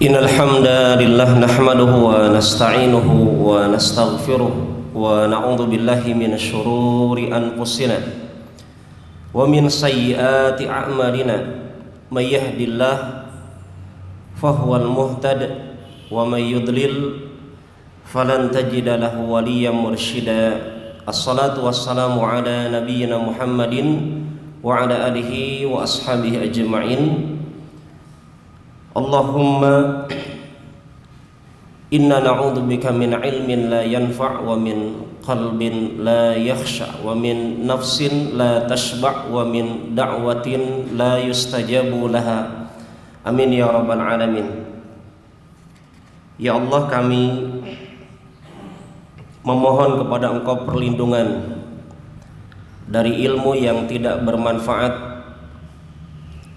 Innal hamdalillah nahmaduhu wa nasta'inuhu wa nastaghfiruh wa na'udzu billahi min syururi anfusina wa min sayyiati a'malina may yahdihillahu fahuwal muhtad wa may yudlil falan tajida lahu waliyyan mursyida. Assalatu wassalamu ala nabiyyina Muhammadin wa ala alihi wa ashabihi ajma'in. Allahumma inna na'udzubika min ilmin la yanfa' wa min qalbin la yakhsha wa min nafsin la tashba' wa min da'watin la yustajabu laha. Amin ya rabbal alamin. Ya Allah, kami memohon kepada Engkau perlindungan dari ilmu yang tidak bermanfaat,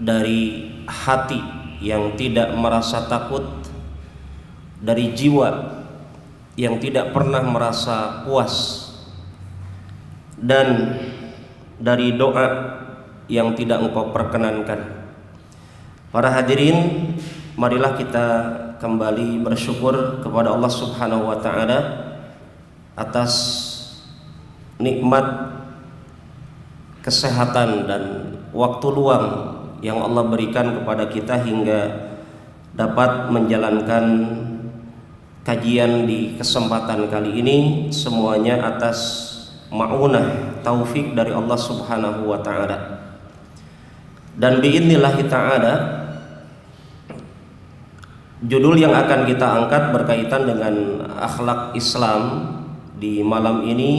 dari hati yang tidak merasa takut, dari jiwa yang tidak pernah merasa puas, dan dari doa yang tidak Engkau perkenankan. Para hadirin, marilah kita kembali bersyukur kepada Allah Subhanahu wa taala atas nikmat kesehatan dan waktu luang yang Allah berikan kepada kita hingga dapat menjalankan kajian di kesempatan kali ini, semuanya atas ma'unah taufik dari Allah Subhanahu wa taala. Dan biidznillah taala, judul yang akan kita angkat berkaitan dengan akhlak Islam di malam ini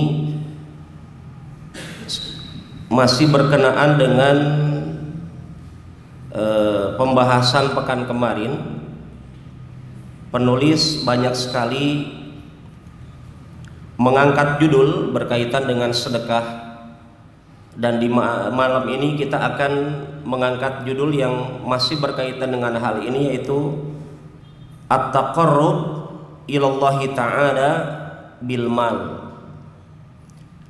masih berkenaan dengan pembahasan pekan kemarin. Penulis banyak sekali mengangkat judul berkaitan dengan sedekah, dan di malam ini kita akan mengangkat judul yang masih berkaitan dengan hal ini, yaitu at-taqarrub ilallahi ta'ala bil mal,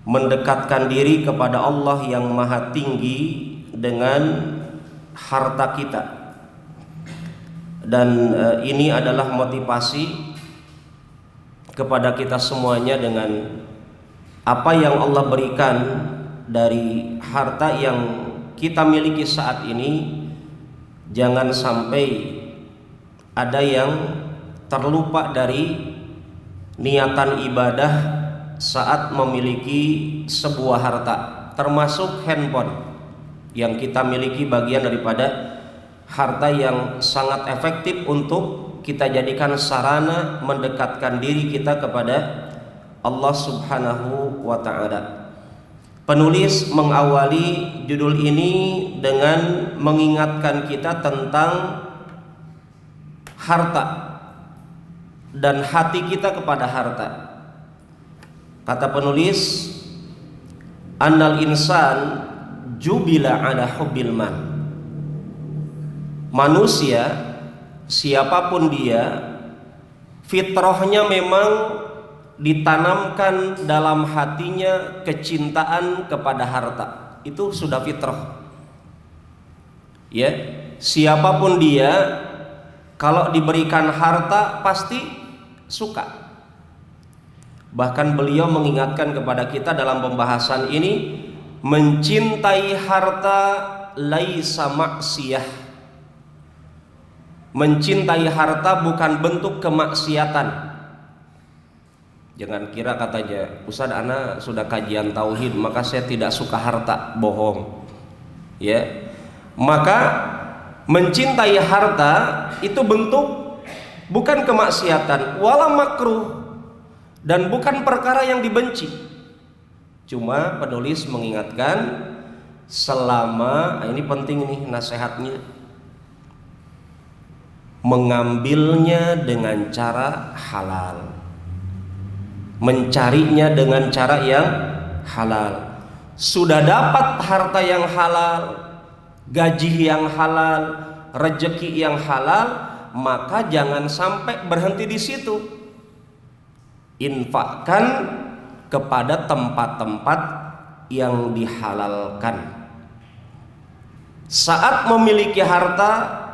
mendekatkan diri kepada Allah yang maha tinggi dengan harta kita. Dan ini adalah motivasi kepada kita semuanya, dengan apa yang Allah berikan dari harta yang kita miliki saat ini, jangan sampai ada yang terlupa dari niatan ibadah saat memiliki sebuah harta, termasuk handphone yang kita miliki, bagian daripada harta yang sangat efektif untuk kita jadikan sarana mendekatkan diri kita kepada Allah Subhanahu wa ta'ala. Penulis mengawali judul ini dengan mengingatkan kita tentang harta dan hati kita kepada harta. Kata penulis, annal insan jubila ala hubbil mal. Manusia, siapapun dia, fitrahnya memang ditanamkan dalam hatinya kecintaan kepada harta. Itu sudah fitrah. Ya, siapapun dia, kalau diberikan harta pasti suka. Bahkan beliau mengingatkan kepada kita dalam pembahasan ini, mencintai harta laisa maksiyah. Mencintai harta bukan bentuk kemaksiatan. Jangan kira katanya, Ustaz, ana sudah kajian tauhid maka saya tidak suka harta. Bohong. Ya. Maka mencintai harta itu bentuk bukan kemaksiatan, wala makruh, dan bukan perkara yang dibenci. Cuma penulis mengingatkan, selama ini penting nih nasihatnya, mengambilnya dengan cara halal, mencarinya dengan cara yang halal. Sudah dapat harta yang halal, gaji yang halal, rezeki yang halal, maka jangan sampai berhenti di situ. Infakkan kepada tempat-tempat yang dihalalkan. Saat memiliki harta,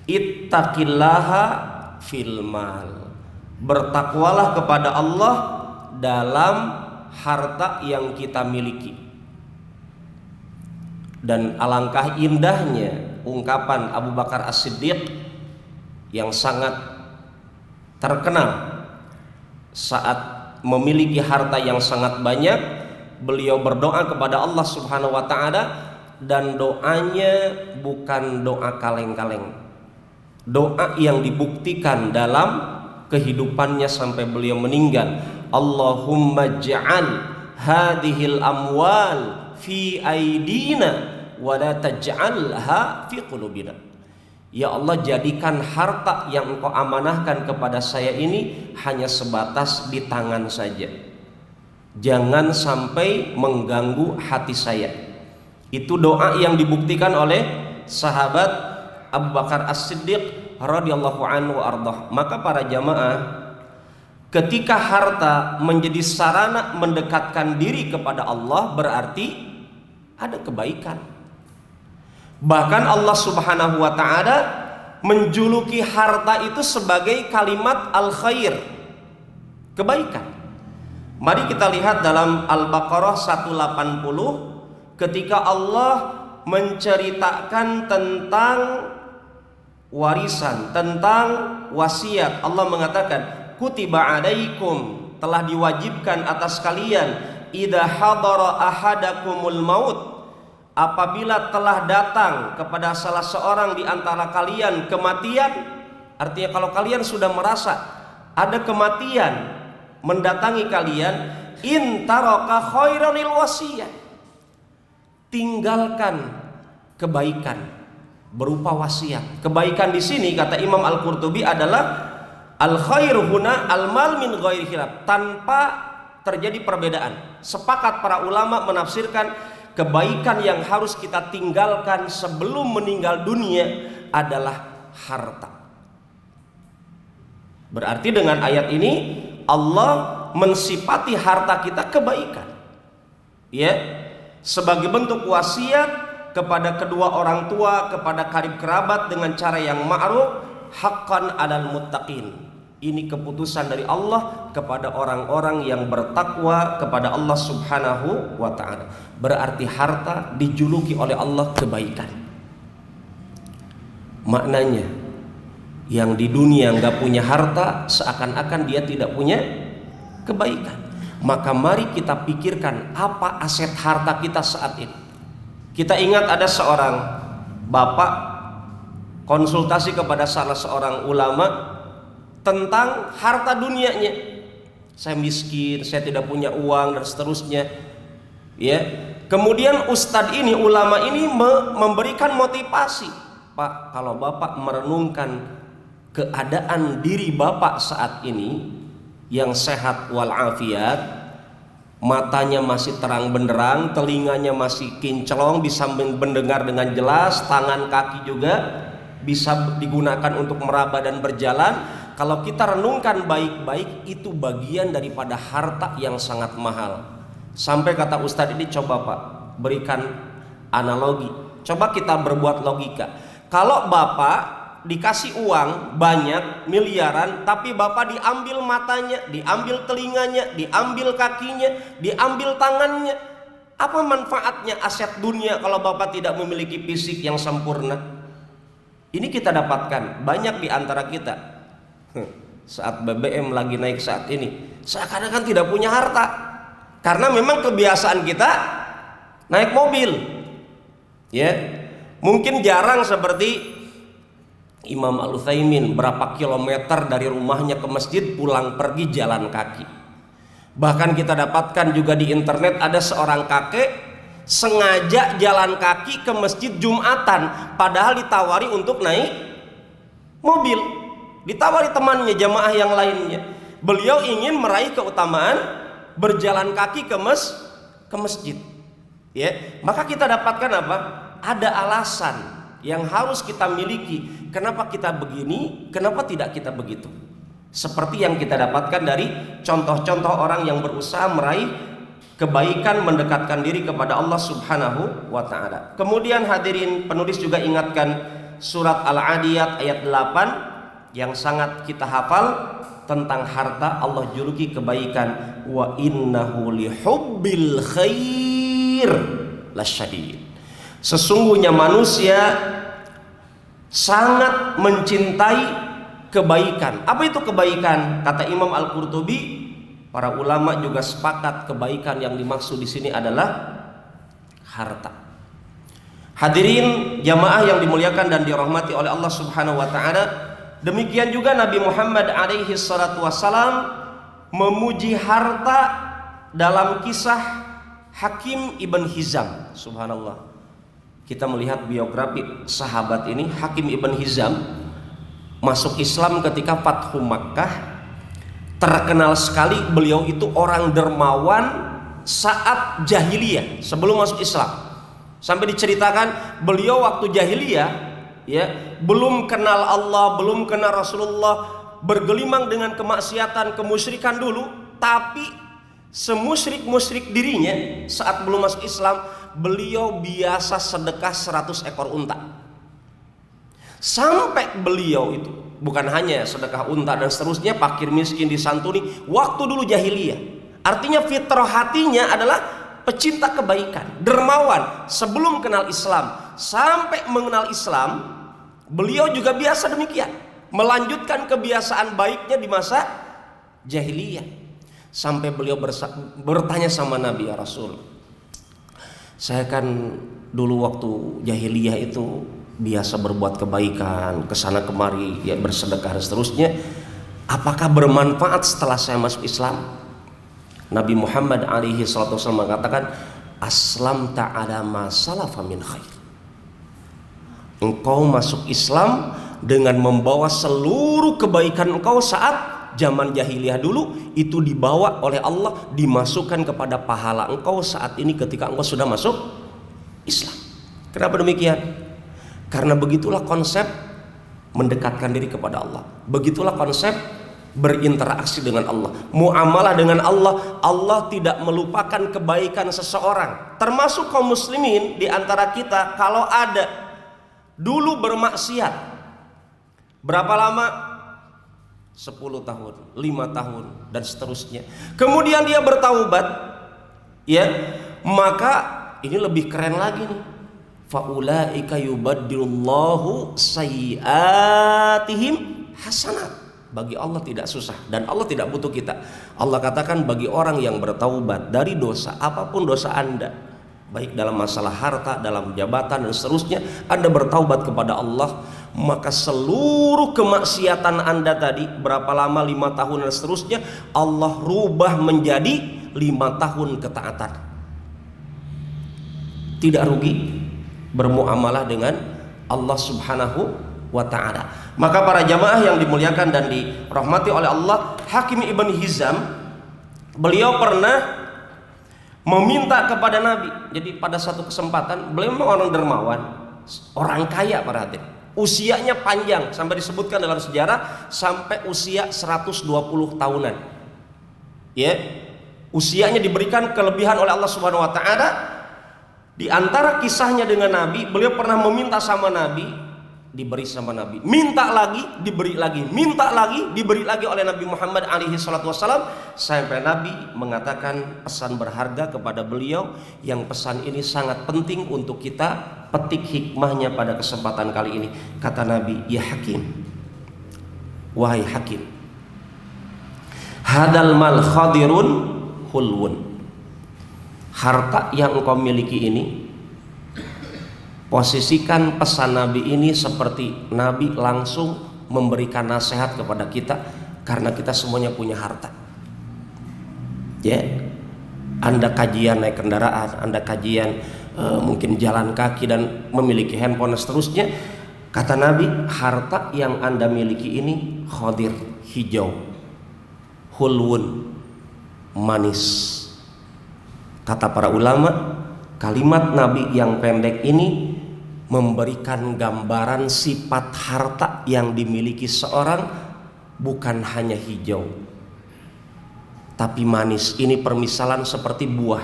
Ittaqillaha fil mal. Bertakwalah kepada Allah dalam harta yang kita miliki. Dan alangkah indahnya ungkapan Abu Bakar As-Siddiq yang sangat terkenal saat memiliki harta yang sangat banyak. Beliau berdoa kepada Allah Subhanahu wa taala, dan doanya bukan doa kaleng-kaleng. Doa yang dibuktikan dalam kehidupannya sampai beliau meninggal. Allahumma ja'al hadhil amwal fi aidina wa la taj'alha fi qulubina. Ya Allah, jadikan harta yang Engkau amanahkan kepada saya ini hanya sebatas di tangan saja. Jangan sampai mengganggu hati saya. Itu doa yang dibuktikan oleh sahabat Abu Bakar As-Siddiq radhiyallahu anhu ardah. Maka para jamaah, ketika harta menjadi sarana mendekatkan diri kepada Allah, berarti ada kebaikan. Bahkan Allah Subhanahu wa taala menjuluki harta itu sebagai kalimat al-khair, kebaikan. Mari kita lihat dalam Al-Baqarah 180 ketika Allah menceritakan tentang warisan, tentang wasiat. Allah mengatakan, kutiba alaikum, telah diwajibkan atas kalian, idza hadara ahadakumul maut, apabila telah datang kepada salah seorang di antara kalian kematian. Artinya kalau kalian sudah merasa ada kematian mendatangi kalian, in taraka khairanil wasiyah, tinggalkan kebaikan berupa wasiat. Kebaikan di sini kata Imam Al-Qurtubi adalah al khair huna al mal min ghairi khilaf, tanpa terjadi perbedaan. Sepakat para ulama menafsirkan kebaikan yang harus kita tinggalkan sebelum meninggal dunia adalah harta. Berarti dengan ayat ini Allah mensifati harta kita kebaikan, ya, sebagai bentuk wasiat kepada kedua orang tua, kepada karib kerabat dengan cara yang ma'ruf, haqqan 'alal muttaqin. Ini keputusan dari Allah kepada orang-orang yang bertakwa kepada Allah Subhanahu wa ta'ala. Berarti harta dijuluki oleh Allah kebaikan. Maknanya, yang di dunia nggak punya harta seakan-akan dia tidak punya kebaikan. Maka mari kita pikirkan apa aset harta kita saat ini. Kita ingat ada seorang bapak konsultasi kepada salah seorang ulama tentang harta dunianya. Saya miskin, saya tidak punya uang, dan seterusnya, ya. Kemudian ustadz ini, ulama ini memberikan motivasi. Pak, kalau bapak merenungkan keadaan diri bapak saat ini yang sehat walafiat, matanya masih terang benderang, telinganya masih kinclong, bisa mendengar dengan jelas, tangan kaki juga bisa digunakan untuk meraba dan berjalan. Kalau kita renungkan baik-baik, itu bagian daripada harta yang sangat mahal. Sampai kata ustadz ini, coba Pak berikan analogi, coba kita berbuat logika. Kalau bapak dikasih uang banyak miliaran, tapi bapak diambil matanya, diambil telinganya, diambil kakinya, diambil tangannya, apa manfaatnya aset dunia kalau bapak tidak memiliki fisik yang sempurna? Ini kita dapatkan banyak di antara kita. Saat BBM lagi naik saat ini, seakan-akan tidak punya harta, karena memang kebiasaan kita naik mobil, ya. Mungkin jarang seperti Imam Al-Utsaimin berapa kilometer dari rumahnya ke masjid pulang pergi jalan kaki. Bahkan kita dapatkan juga di internet ada seorang kakek sengaja jalan kaki ke masjid Jumatan, padahal ditawari untuk naik mobil, ditawari temannya jamaah yang lainnya. Beliau ingin meraih keutamaan berjalan kaki ke masjid, ya. Maka kita dapatkan apa? Ada alasan yang harus kita miliki. Kenapa kita begini, kenapa tidak kita begitu? Seperti yang kita dapatkan dari contoh-contoh orang yang berusaha meraih kebaikan, mendekatkan diri kepada Allah Subhanahu wa ta'ala. Kemudian hadirin, penulis juga ingatkan surat Al-Adiyat ayat 8 yang sangat kita hafal tentang harta. Allah juluki kebaikan, wa innahu lihubbil khair lasyadid. Sesungguhnya manusia sangat mencintai kebaikan. Apa itu kebaikan? Kata Imam Al-Qurtubi, para ulama juga sepakat kebaikan yang dimaksud di sini adalah harta. Hadirin jamaah yang dimuliakan dan dirahmati oleh Allah Subhanahu wa taala, demikian juga Nabi Muhammad alaihi salatu wassalam memuji harta dalam kisah Hakim ibn Hizam. Subhanallah. Kita melihat biografi sahabat ini, Hakim ibn Hizam masuk Islam ketika Fathu Makkah. Terkenal sekali beliau itu orang dermawan saat jahiliyah, sebelum masuk Islam. Sampai diceritakan beliau waktu jahiliyah, ya, belum kenal Allah, belum kenal Rasulullah, bergelimang dengan kemaksiatan, kemusyrikan dulu. Tapi semusyrik-musyrik dirinya, saat belum masuk Islam, beliau biasa sedekah 100 ekor unta. Sampai beliau itu bukan hanya sedekah unta dan seterusnya, fakir miskin disantuni waktu dulu jahiliyah. Artinya fitrah hatinya adalah pecinta kebaikan, dermawan sebelum kenal Islam. Sampai mengenal Islam, beliau juga biasa demikian, melanjutkan kebiasaan baiknya di masa jahiliyah. Sampai beliau bertanya sama Nabi, ya Rasul, saya kan dulu waktu jahiliyah itu biasa berbuat kebaikan, kesana kemari, ya, bersedekah dan seterusnya. Apakah bermanfaat setelah saya masuk Islam? Nabi Muhammad alaihi salatu wasallam mengatakan, aslam ta'ala ma salafa min khair. Engkau masuk Islam dengan membawa seluruh kebaikan engkau saat zaman jahiliyah dulu, itu dibawa oleh Allah, dimasukkan kepada pahala engkau saat ini ketika engkau sudah masuk Islam. Kenapa demikian? Karena begitulah konsep mendekatkan diri kepada Allah. Begitulah konsep berinteraksi dengan Allah, muamalah dengan Allah. Allah tidak melupakan kebaikan seseorang, termasuk kaum muslimin di antara kita. Kalau ada dulu bermaksiat, berapa lama? 10 tahun, 5 tahun dan seterusnya. Kemudian dia bertaubat, ya, maka ini lebih keren lagi nih. Faulaika yubaddilullahu sayyiatihim hasanat. Bagi Allah tidak susah dan Allah tidak butuh kita. Allah katakan bagi orang yang bertaubat dari dosa, apapun dosa Anda, baik dalam masalah harta, dalam jabatan dan seterusnya, Anda bertaubat kepada Allah, maka seluruh kemaksiatan Anda tadi, berapa lama, 5 tahun dan seterusnya, Allah rubah menjadi 5 tahun ketaatan. Tidak rugi bermuamalah dengan Allah Subhanahu wa ta'ala. Maka para jamaah yang dimuliakan dan dirahmati oleh Allah, Hakim ibn Hizam, beliau pernah meminta kepada Nabi. Jadi pada satu kesempatan, beliau memang orang dermawan, orang kaya para hadirin. Usianya panjang, sampai disebutkan dalam sejarah sampai usia 120 tahunan. Ya, usianya diberikan kelebihan oleh Allah Subhanahu wa taala. Di antara kisahnya dengan Nabi, beliau pernah meminta sama Nabi, diberi sama Nabi, minta lagi, diberi lagi, minta lagi, diberi lagi oleh Nabi Muhammad alaihi salatu wassalam, sampai Nabi mengatakan pesan berharga kepada beliau, yang pesan ini sangat penting untuk kita petik hikmahnya pada kesempatan kali ini. Kata Nabi, ya Hakim, wahai Hakim, hadal mal khadirun hulwun. Harta yang engkau miliki ini, posisikan pesan Nabi ini seperti Nabi langsung memberikan nasihat kepada kita, karena kita semuanya punya harta. Ya, Anda kajian naik kendaraan, Anda kajian mungkin jalan kaki dan memiliki handphone dan seterusnya. Kata Nabi, harta yang Anda miliki ini khadir, hijau, hulwun, manis. Kata para ulama, kalimat Nabi yang pendek ini memberikan gambaran sifat harta yang dimiliki seorang, bukan hanya hijau tapi manis. Ini permisalan seperti buah.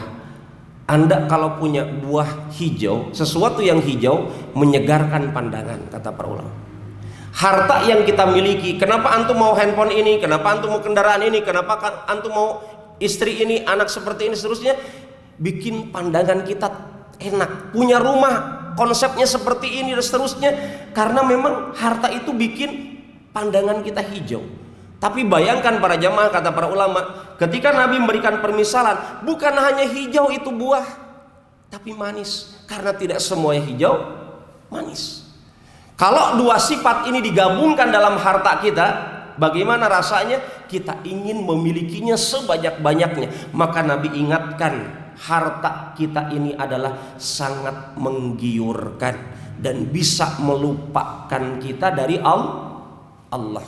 Anda kalau punya buah hijau, sesuatu yang hijau menyegarkan pandangan, kata para ulama. Harta yang kita miliki, kenapa antum mau handphone ini, kenapa antum mau kendaraan ini, kenapa antum mau istri ini, anak seperti ini, seterusnya, bikin pandangan kita enak. Punya rumah, konsepnya seperti ini dan seterusnya, karena memang harta itu bikin pandangan kita hijau. Tapi bayangkan para jamaah, kata para ulama, ketika Nabi memberikan permisalan, bukan hanya hijau itu buah, tapi manis. Karena tidak semuanya hijau manis. Kalau dua sifat ini digabungkan dalam harta kita, bagaimana rasanya? Kita ingin memilikinya sebanyak-banyaknya. Maka Nabi ingatkan, harta kita ini adalah sangat menggiurkan dan bisa melupakan kita dari Allah,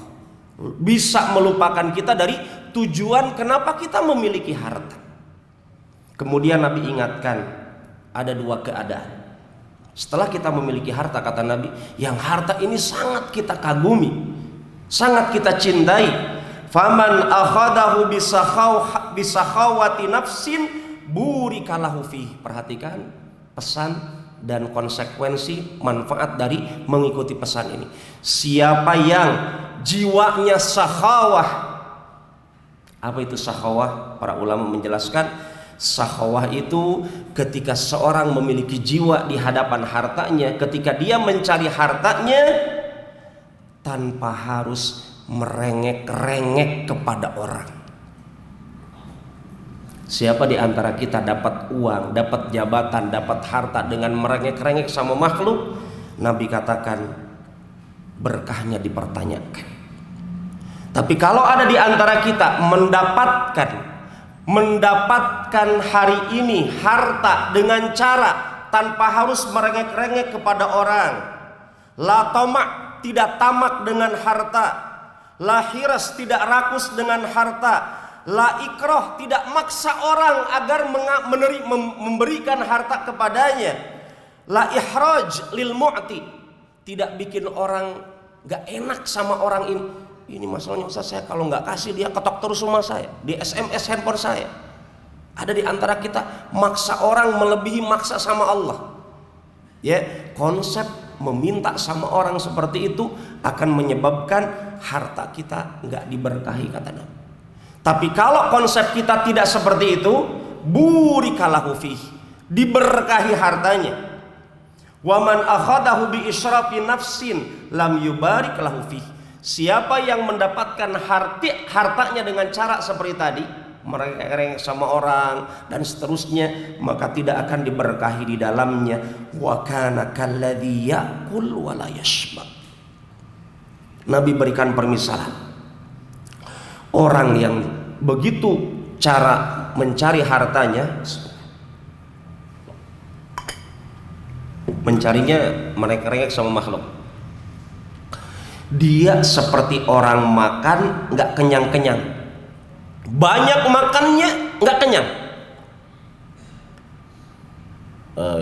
bisa melupakan kita dari tujuan kenapa kita memiliki harta. Kemudian Nabi ingatkan, ada dua keadaan setelah kita memiliki harta, kata Nabi, yang harta ini sangat kita kagumi, sangat kita cintai. Faman akhadahu bisakhawati nafsin burikalahu fihi. Perhatikan pesan dan konsekuensi manfaat dari mengikuti pesan ini. Siapa yang jiwanya sakhawah. Apa itu sakhawah? Para ulama menjelaskan, sakhawah itu ketika seorang memiliki jiwa di hadapan hartanya, ketika dia mencari hartanya tanpa harus merengek-rengek kepada orang. Siapa di antara kita dapat uang, dapat jabatan, dapat harta dengan merengek-rengek sama makhluk? Nabi katakan berkahnya dipertanyakan. Tapi kalau ada di antara kita mendapatkan hari ini harta dengan cara tanpa harus merengek-rengek kepada orang, la tamak, tidak tamak dengan harta, la hiras, tidak rakus dengan harta, la ikroh, tidak maksa orang agar memberikan harta kepadanya, la ihraj lil mu'ti, tidak bikin orang gak enak sama orang ini. Ini masalahnya Ustaz, saya kalau nggak kasih dia ketok terus rumah saya, di SMS handphone saya. Ada di antara kita maksa orang melebihi maksa sama Allah. Ya, konsep meminta sama orang seperti itu akan menyebabkan harta kita nggak diberkahi, kata Nabi. Tapi kalau konsep kita tidak seperti itu, burikalahu fihi, diberkahi hartanya. Waman akhadahu bi israfi nafsin lam yubarik lahu fihi. Siapa yang mendapatkan hartanya dengan cara seperti tadi, merengek-rengek sama orang dan seterusnya, maka tidak akan diberkahi di dalamnya. Wa kana kalladzi ya'kul wa la yashba. Nabi berikan permisalan, orang yang begitu cara mencari hartanya, mencarinya merengek-rengek sama makhluk. Dia seperti orang makan nggak kenyang-kenyang, banyak makannya nggak kenyang.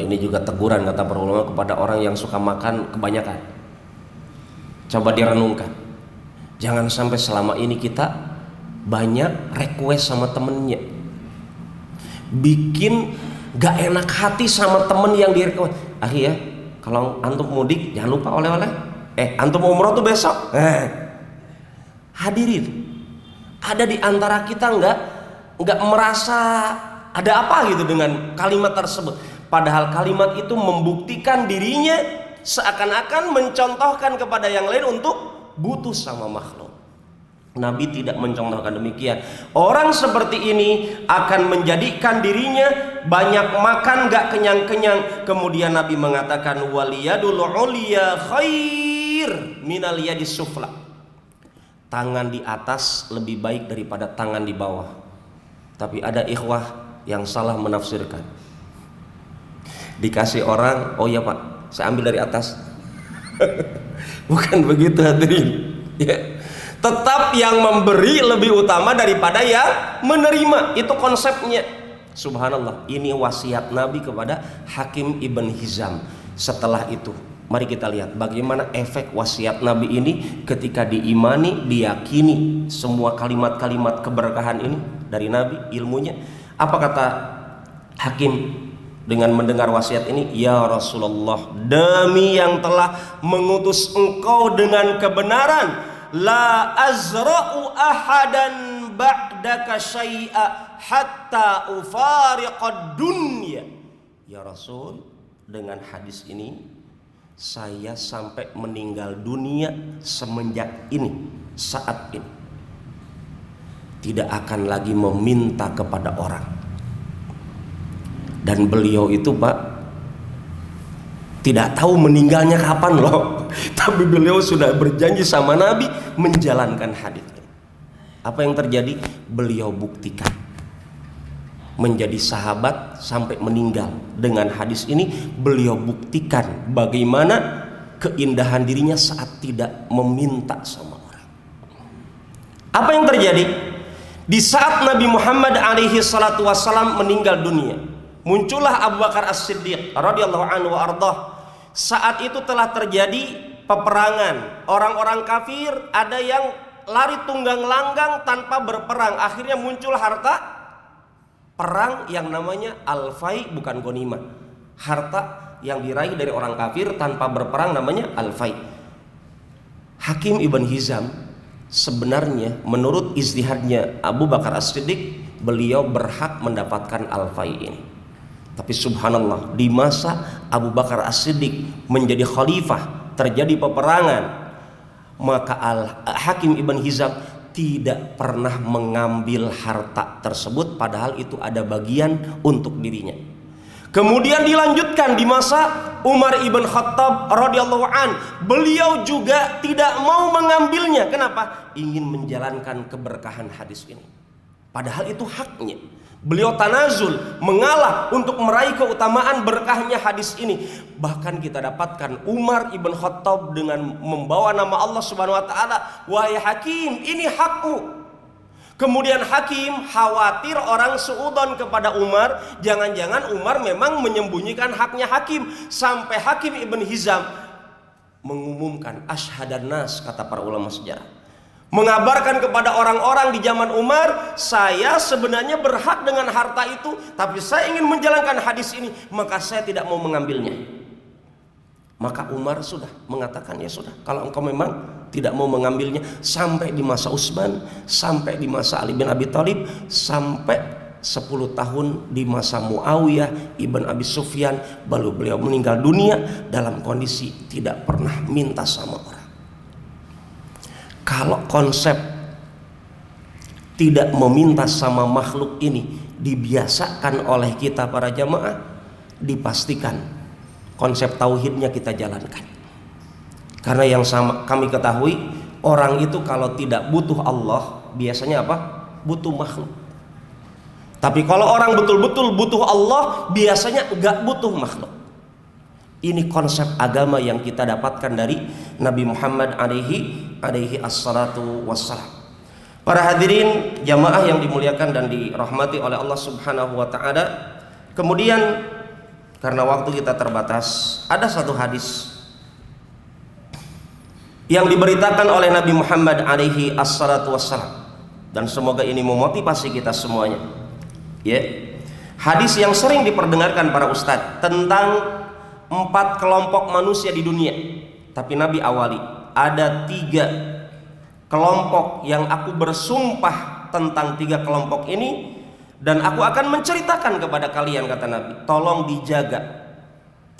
Ini juga teguran, kata para ulama, kepada orang yang suka makan kebanyakan. Coba direnungkan, jangan sampai selama ini kita banyak request sama temennya, bikin nggak enak hati sama temen yang di request. Ya, kalau antum mudik jangan lupa oleh-oleh. Antum umroh tuh besok. Hadirin, ada di antara kita nggak merasa ada apa gitu dengan kalimat tersebut. Padahal kalimat itu membuktikan dirinya seakan-akan mencontohkan kepada yang lain untuk butuh sama makhluk. Nabi tidak mencontohkan demikian. Orang seperti ini akan menjadikan dirinya banyak makan gak kenyang-kenyang. Kemudian Nabi mengatakan waliyadul uliya khair minal yadis sufla. Tangan di atas lebih baik daripada tangan di bawah. Tapi ada ikhwah yang salah menafsirkan. Dikasih orang, oh ya Pak, saya ambil dari atas. Bukan begitu hadirin. Ya. Tetap yang memberi lebih utama daripada yang menerima. Itu konsepnya. Subhanallah, ini wasiat Nabi kepada Hakim Ibn Hizam. Setelah itu, mari kita lihat bagaimana efek wasiat Nabi ini ketika diimani, diyakini semua kalimat-kalimat keberkahan ini dari Nabi, ilmunya. Apa kata Hakim dengan mendengar wasiat ini, ya Rasulullah, demi yang telah mengutus engkau dengan kebenaran, la azra'u ahadan ba'daka syai'a hatta ufariqad dunya. Ya Rasul, dengan hadis ini saya sampai meninggal dunia semenjak ini, saat ini tidak akan lagi meminta kepada orang. Dan beliau itu Pak tidak tahu meninggalnya kapan loh. Tapi beliau sudah berjanji sama Nabi menjalankan hadis ini. Apa yang terjadi? Beliau buktikan menjadi sahabat sampai meninggal. Dengan hadis ini beliau buktikan bagaimana keindahan dirinya saat tidak meminta sama orang. Apa yang terjadi? Di saat Nabi Muhammad alaihi salatu wassalam meninggal dunia, muncullah Abu Bakar As-Siddiq radhiyallahu anhu wa ardhah. Saat itu telah terjadi peperangan. Orang-orang kafir ada yang lari tunggang langgang tanpa berperang. Akhirnya muncul harta perang yang namanya al-fai, bukan ghanimah. Harta yang diraih dari orang kafir tanpa berperang namanya al-fai. Hakim Ibn Hizam sebenarnya menurut ijtihadnya Abu Bakar As-Siddiq, beliau berhak mendapatkan al-fai ini. Tapi subhanallah, di masa Abu Bakar As-Siddiq menjadi khalifah, terjadi peperangan, maka Hakim Ibn Hizam tidak pernah mengambil harta tersebut, padahal itu ada bagian untuk dirinya. Kemudian dilanjutkan di masa Umar Ibn Khattab radhiyallahu an, beliau juga tidak mau mengambilnya. Kenapa? Ingin menjalankan keberkahan hadis ini, padahal itu haknya. Beliau tanazul, mengalah untuk meraih keutamaan berkahnya hadis ini. Bahkan kita dapatkan Umar Ibn Khattab dengan membawa nama Allah Subhanahu wa taala, "Wahai Hakim, ini hakmu." Kemudian Hakim khawatir orang suudzon kepada Umar, jangan-jangan Umar memang menyembunyikan haknya Hakim. Sampai Hakim Ibn Hizam mengumumkan asyhadan nas, kata para ulama sejarah, mengabarkan kepada orang-orang di zaman Umar, saya sebenarnya berhak dengan harta itu, tapi saya ingin menjalankan hadis ini, maka saya tidak mau mengambilnya. Maka Umar sudah mengatakan, ya sudah, kalau engkau memang tidak mau mengambilnya. Sampai di masa Utsman, sampai di masa Ali bin Abi Thalib, sampai 10 tahun di masa Muawiyah Ibn Abi Sufyan, baru beliau meninggal dunia dalam kondisi tidak pernah minta sama orang. Kalau konsep tidak meminta sama makhluk ini dibiasakan oleh kita para jamaah, dipastikan konsep tauhidnya kita jalankan. Karena yang sama kami ketahui, orang itu kalau tidak butuh Allah, biasanya apa? Butuh makhluk. Tapi kalau orang betul-betul butuh Allah, biasanya enggak butuh makhluk. Ini konsep agama yang kita dapatkan dari Nabi Muhammad alaihi assalatu wassalam. Para hadirin jamaah yang dimuliakan dan dirahmati oleh Allah Subhanahu wa taala. Kemudian karena waktu kita terbatas, ada satu hadis yang diberitakan oleh Nabi Muhammad alaihi assalatu wassalam, dan semoga ini memotivasi kita semuanya. Ya. Hadis yang sering diperdengarkan para ustadz tentang 4 kelompok manusia di dunia. Tapi Nabi awali, ada 3 kelompok yang aku bersumpah tentang 3 kelompok ini, dan aku akan menceritakan kepada kalian, kata Nabi, tolong dijaga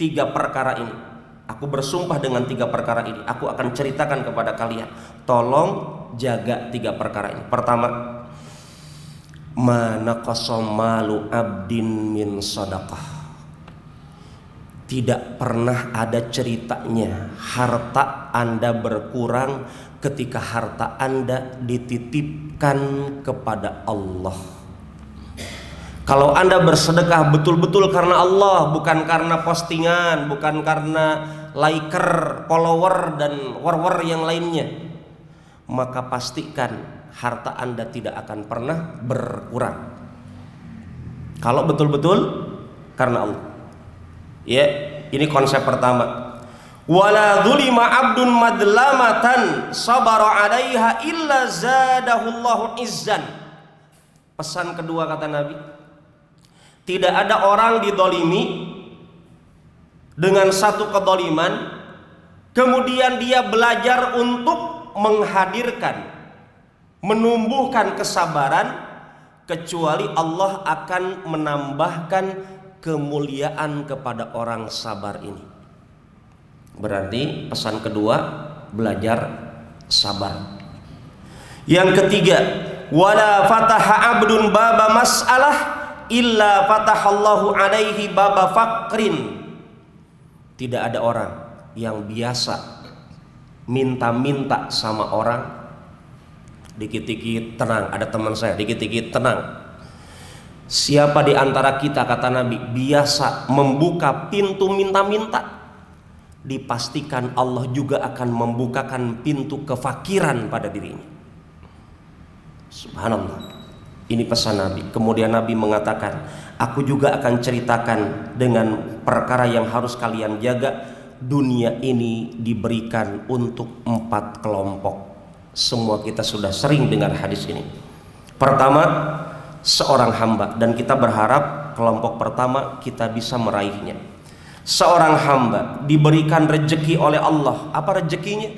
3 perkara ini. Aku bersumpah dengan 3 perkara ini, aku akan ceritakan kepada kalian, tolong jaga 3 perkara ini. Pertama, ma naqasa malu abdin min shadaqah. Tidak pernah ada ceritanya harta Anda berkurang ketika harta Anda dititipkan kepada Allah. Kalau Anda bersedekah betul-betul karena Allah, bukan karena postingan, bukan karena liker, follower, dan war-war yang lainnya, maka pastikan harta Anda tidak akan pernah berkurang. Kalau betul-betul karena Allah. Ya, ini konsep pertama. Wala dzulima 'abdun madlamatan sabara 'alaiha illa zadahullahu izzan. Pesan kedua kata Nabi, Tidak ada orang didolimi dengan satu kedoliman, kemudian dia belajar untuk menghadirkan, menumbuhkan kesabaran, kecuali Allah akan menambahkan kemuliaan kepada orang sabar ini. Berarti pesan kedua, belajar sabar. Yang ketiga, wala fataha abdun baba mas'alah illa fatahallahu alaihi baba faqrin. Tidak ada orang yang biasa minta-minta sama orang, dikit-dikit tenang. Ada teman saya, dikit-dikit tenang. Siapa di antara kita, kata Nabi, biasa membuka pintu minta-minta, dipastikan Allah juga akan membukakan pintu kefakiran pada dirinya. Subhanallah. Ini pesan Nabi. Kemudian Nabi mengatakan, aku juga akan ceritakan dengan perkara yang harus kalian jaga. Dunia ini diberikan untuk 4 kelompok. Semua kita sudah sering dengar hadis ini. Pertama, seorang hamba, dan kita berharap kelompok pertama kita bisa meraihnya. Seorang hamba diberikan rezeki oleh Allah. Apa rezekinya?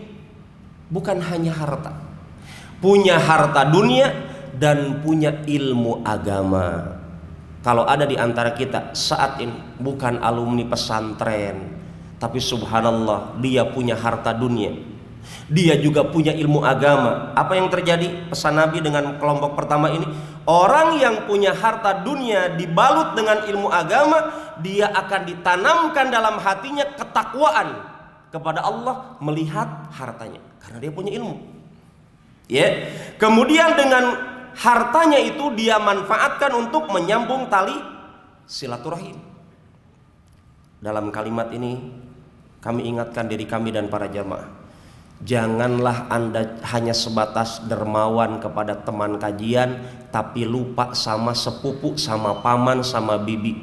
Bukan hanya harta. Punya harta dunia dan punya ilmu agama. Kalau ada di antara kita saat ini bukan alumni pesantren, tapi subhanallah dia punya harta dunia, dia juga punya ilmu agama. Apa yang terjadi? Pesan Nabi dengan kelompok pertama ini, orang yang punya harta dunia dibalut dengan ilmu agama, dia akan ditanamkan dalam hatinya ketakwaan kepada Allah melihat hartanya, karena dia punya ilmu. Ya, kemudian dengan hartanya itu dia manfaatkan untuk menyambung tali silaturahim. Dalam kalimat ini kami ingatkan diri kami dan para jamaah, janganlah Anda hanya sebatas dermawan kepada teman kajian tapi lupa sama sepupu, sama paman, sama bibi.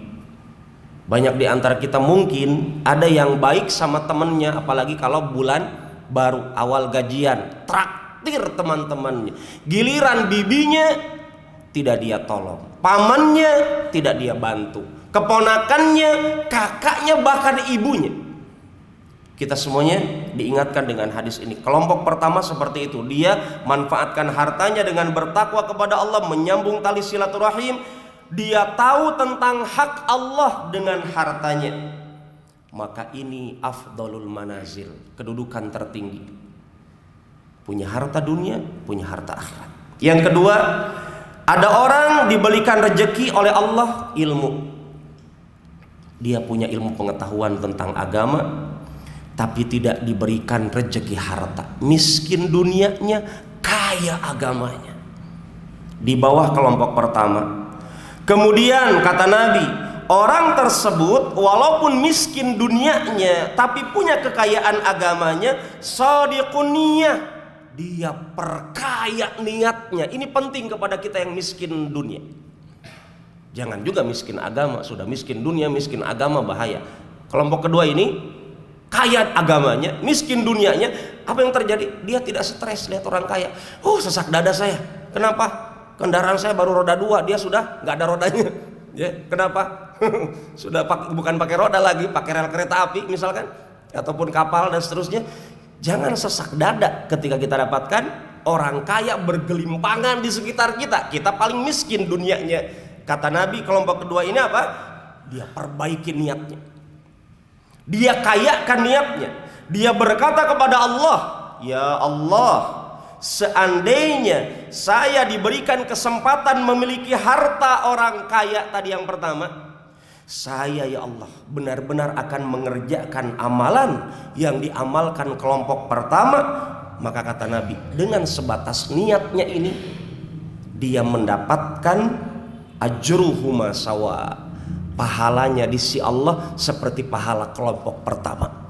Banyak di antara kita mungkin ada yang baik sama temannya, apalagi kalau bulan baru awal gajian, traktir teman-temannya. Giliran bibinya tidak dia tolong, pamannya tidak dia bantu, keponakannya, kakaknya, bahkan ibunya. Kita semuanya diingatkan dengan hadis ini. Kelompok pertama seperti itu, dia manfaatkan hartanya dengan bertakwa kepada Allah, menyambung tali silaturahim. Dia tahu tentang hak Allah dengan hartanya. Maka ini afdalul manazil, kedudukan tertinggi. Punya harta dunia, punya harta akhirat. Yang kedua, ada orang diberikan rezeki oleh Allah ilmu. Dia punya ilmu pengetahuan tentang agama, tapi tidak diberikan rezeki harta. Miskin dunianya, kaya agamanya. Di bawah kelompok pertama. Kemudian kata Nabi, orang tersebut walaupun miskin dunianya tapi punya kekayaan agamanya, shadiqun niyah, dia perkaya niatnya. Ini penting kepada kita yang miskin dunia. Jangan juga miskin agama, sudah miskin dunia, miskin agama bahaya. Kelompok kedua ini kaya agamanya, miskin dunianya. Apa yang terjadi? Dia tidak stres lihat orang kaya. Oh, sesak dada saya. Kenapa? Kendaraan saya baru roda 2, dia sudah nggak ada rodanya. Ya, kenapa? Sudah bukan pakai roda lagi, pakai rel kereta api misalkan, ataupun kapal dan seterusnya. Jangan sesak dada ketika kita dapatkan orang kaya bergelimpangan di sekitar kita. Kita paling miskin dunianya. Kata Nabi, kelompok kedua ini apa? Dia perbaiki niatnya. Dia kayakan niatnya. Dia berkata kepada Allah, ya Allah, seandainya saya diberikan kesempatan memiliki harta orang kaya tadi yang pertama, saya ya Allah benar-benar akan mengerjakan amalan yang diamalkan kelompok pertama. Maka kata Nabi, dengan sebatas niatnya ini dia mendapatkan ajruhuma sawa, pahalanya di sisi Allah seperti pahala kelompok pertama.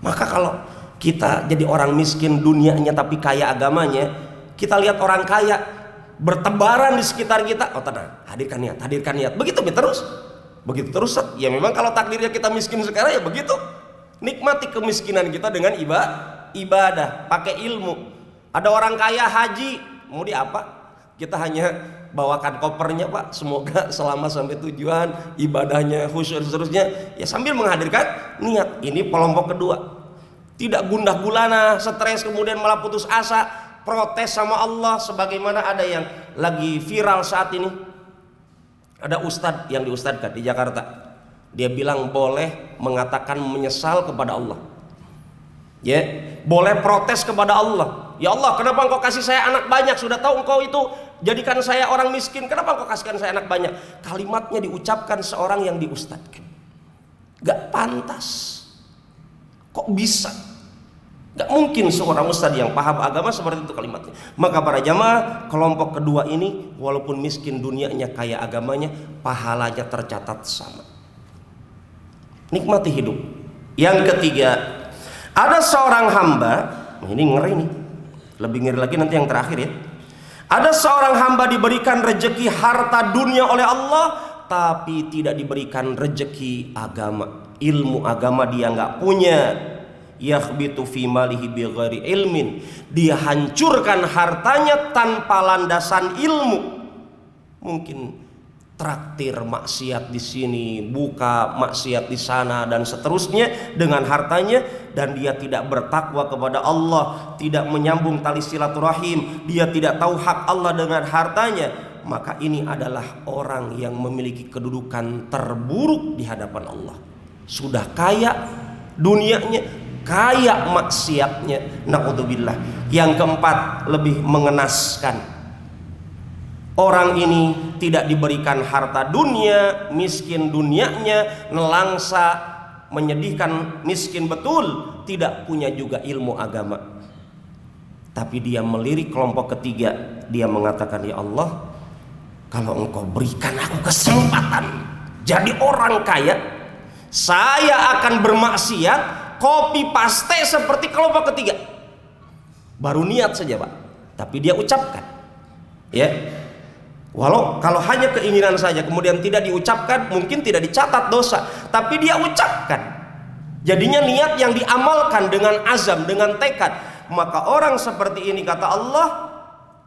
Maka kalau kita jadi orang miskin dunianya tapi kaya agamanya, kita lihat orang kaya bertebaran di sekitar kita, oh tenang, hadirkan niat, begitu terus. Ya memang kalau takdirnya kita miskin sekarang ya begitu. Nikmati kemiskinan kita dengan ibadah, pakai ilmu. Ada orang kaya haji, mau di apa? Kita hanya bawakan kopernya Pak, semoga selama sampai tujuan, ibadahnya khusyuk dan seterusnya, ya sambil menghadirkan niat. Ini kelompok kedua. Tidak gundah gulana, stres kemudian malah putus asa, protes sama Allah. Sebagaimana ada yang lagi viral saat ini, ada ustadz yang diustadkan di Jakarta. Dia bilang boleh mengatakan menyesal kepada Allah, ya, boleh protes kepada Allah. Ya Allah, kenapa engkau kasih saya anak banyak? Sudah tahu engkau itu jadikan saya orang miskin, kenapa engkau kasihkan saya anak banyak? Kalimatnya diucapkan seorang yang diustadkan. Gak pantas. Kok bisa? Gak mungkin seorang ustadz yang paham agama seperti itu kalimatnya. Maka para jamaah, kelompok kedua ini walaupun miskin dunianya, kaya agamanya, pahalanya tercatat sama. Nikmati hidup. Yang ketiga, ada seorang hamba, ini ngeri nih, lebih ngeri lagi nanti yang terakhir ya. Ada seorang hamba diberikan rejeki harta dunia oleh Allah, tapi tidak diberikan rejeki agama. Ilmu agama dia nggak punya. Yakhbitu fi malihi bighairi ilmin. Dia hancurkan hartanya tanpa landasan ilmu. Mungkin traktir maksiat di sini, buka maksiat di sana dan seterusnya dengan hartanya, dan dia tidak bertakwa kepada Allah, tidak menyambung tali silaturahim, dia tidak tahu hak Allah dengan hartanya, maka ini adalah orang yang memiliki kedudukan terburuk di hadapan Allah. Sudah kaya dunianya, kaya maksiatnya, naudzubillah. Yang keempat, lebih mengenaskan. Orang ini tidak diberikan harta dunia, miskin dunianya, nelangsa, menyedihkan, miskin betul, tidak punya juga ilmu agama. Tapi dia melirik kelompok ketiga. Dia mengatakan, ya Allah, kalau engkau berikan aku kesempatan jadi orang kaya, saya akan bermaksiat copy paste seperti kelompok ketiga. Baru niat saja Pak, tapi dia ucapkan, ya. Walau kalau hanya keinginan saja kemudian tidak diucapkan, mungkin tidak dicatat dosa, tapi dia ucapkan. Jadinya niat yang diamalkan dengan azam, dengan tekad. Maka orang seperti ini, kata Allah,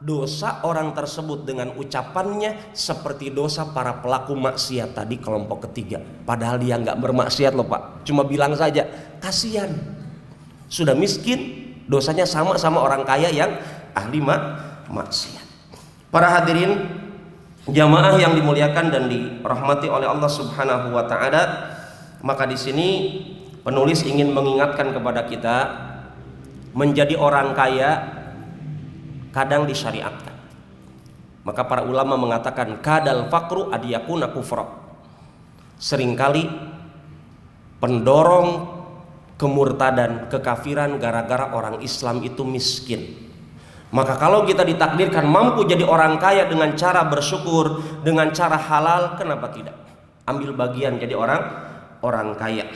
dosa orang tersebut dengan ucapannya seperti dosa para pelaku maksiat tadi kelompok ketiga. Padahal dia nggak bermaksiat loh Pak, cuma bilang saja kasihan, sudah miskin, dosanya sama orang kaya yang ahli maksiat. Para hadirin jamaah yang dimuliakan dan dirahmati oleh Allah Subhanahu wa taala, maka di sini penulis ingin mengingatkan kepada kita, menjadi orang kaya kadang disyariatkan. Maka para ulama mengatakan kadal faqru adiyakuna kufra. Seringkali pendorong kemurtadan, kekafiran gara-gara orang Islam itu miskin. Maka kalau kita ditakdirkan mampu jadi orang kaya dengan cara bersyukur, dengan cara halal, kenapa tidak? Ambil bagian jadi orang kaya.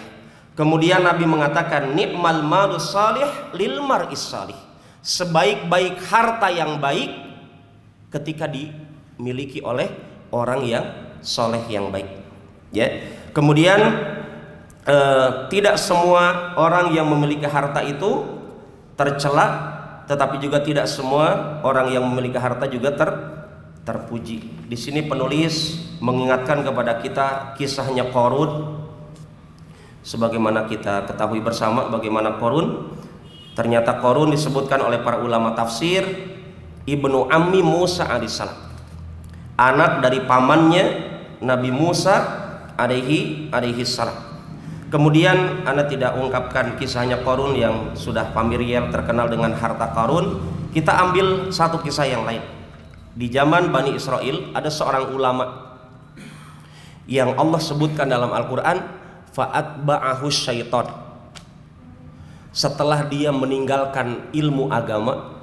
Kemudian Nabi mengatakan, ni'mal malu salih lil mar'is salih. Sebaik-baik harta yang baik ketika dimiliki oleh orang yang soleh yang baik. Ya. Kemudian tidak semua orang yang memiliki harta itu tercela, tetapi juga tidak semua orang yang memiliki harta juga terpuji. Di sini penulis mengingatkan kepada kita kisahnya Qarun. Sebagaimana kita ketahui bersama bagaimana Qarun. Ternyata Qarun disebutkan oleh para ulama tafsir ibnu ammi Musa alaihissalam, anak dari pamannya Nabi Musa alaihi salam. Kemudian Anda tidak ungkapkan kisahnya Qarun yang sudah familiar terkenal dengan harta Qarun. Kita ambil satu kisah yang lain. Di zaman Bani Israel ada seorang ulama yang Allah sebutkan dalam Al-Quran, fa'atba'ahu syaitan. Setelah dia meninggalkan ilmu agama,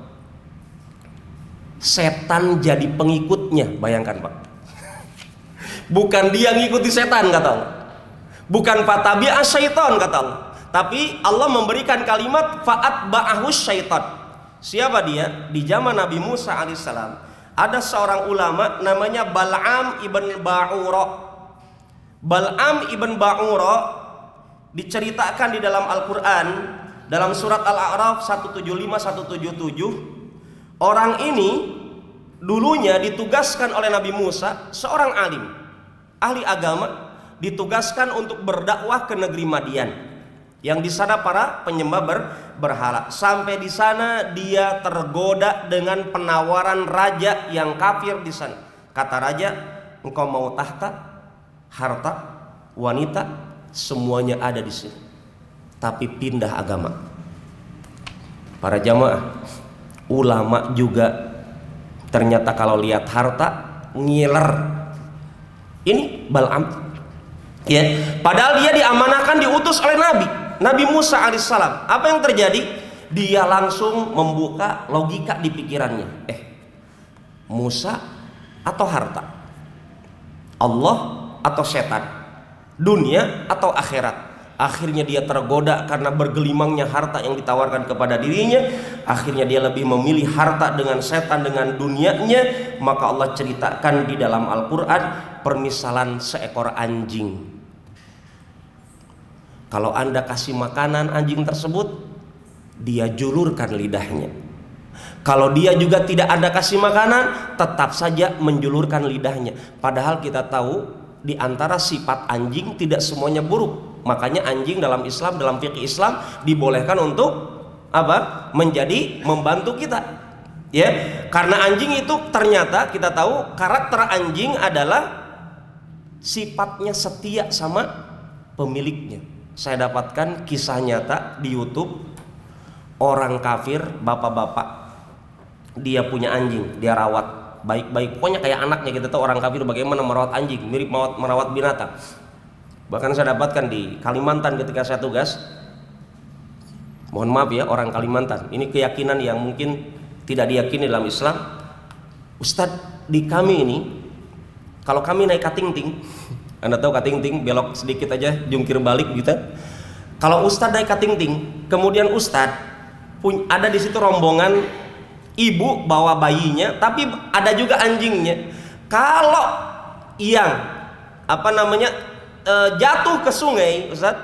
setan jadi pengikutnya. Bayangkan Pak, bukan dia ngikuti setan kata Allah, bukan fatabi'a syaitan kata Allah, tapi Allah memberikan kalimat fa'atba'ahu syaitan. Siapa dia? Di zaman Nabi Musa alaihissalam ada seorang ulama namanya Bal'am ibn Ba'ura. Bal'am ibn Ba'ura diceritakan di dalam Al-Quran, dalam surat Al-A'raf 175-177. Orang ini dulunya ditugaskan oleh Nabi Musa, seorang alim, ahli agama, ditugaskan untuk berdakwah ke negeri Madian, yang di sana para penyembah berhala. Sampai di sana dia tergoda dengan penawaran raja yang kafir di sana. Kata raja, engkau mau tahta, harta, wanita, semuanya ada di sini, tapi pindah agama. Para jamaah, ulama juga ternyata kalau lihat harta ngiler. Ini Bal'am, ya, padahal dia diamanahkan, diutus oleh Nabi Musa alaihissalam. Apa yang terjadi? Dia langsung membuka logika di pikirannya. Musa atau harta? Allah atau setan? Dunia atau akhirat? Akhirnya dia tergoda karena bergelimangnya harta yang ditawarkan kepada dirinya. Akhirnya dia lebih memilih harta dengan setan, dengan dunianya. Maka Allah ceritakan di dalam Al-Quran permisalan seekor anjing. Kalau Anda kasih makanan anjing tersebut, dia julurkan lidahnya. Kalau dia juga tidak Anda kasih makanan, tetap saja menjulurkan lidahnya. Padahal kita tahu di antara sifat anjing tidak semuanya buruk. Makanya anjing dalam Islam, dalam fikih Islam dibolehkan untuk apa? Menjadi membantu kita. Ya, karena anjing itu ternyata kita tahu karakter anjing adalah sifatnya setia sama pemiliknya. Saya dapatkan kisah nyata di YouTube, orang kafir, bapak-bapak, dia punya anjing, dia rawat baik-baik, pokoknya kayak anaknya. Kita tahu orang kafir bagaimana merawat anjing, mirip merawat binatang. Bahkan saya dapatkan di Kalimantan ketika saya tugas. Mohon maaf ya, orang Kalimantan, ini keyakinan yang mungkin tidak diyakini dalam Islam. Ustadz, di kami ini kalau kami naik katingting, Anda tahu katingting, belok sedikit aja jungkir balik gitu. Kalau Ustadz naik katingting, kemudian Ustadz ada di situ rombongan ibu bawa bayinya, tapi ada juga anjingnya. Kalau yang jatuh ke sungai, Ustadz,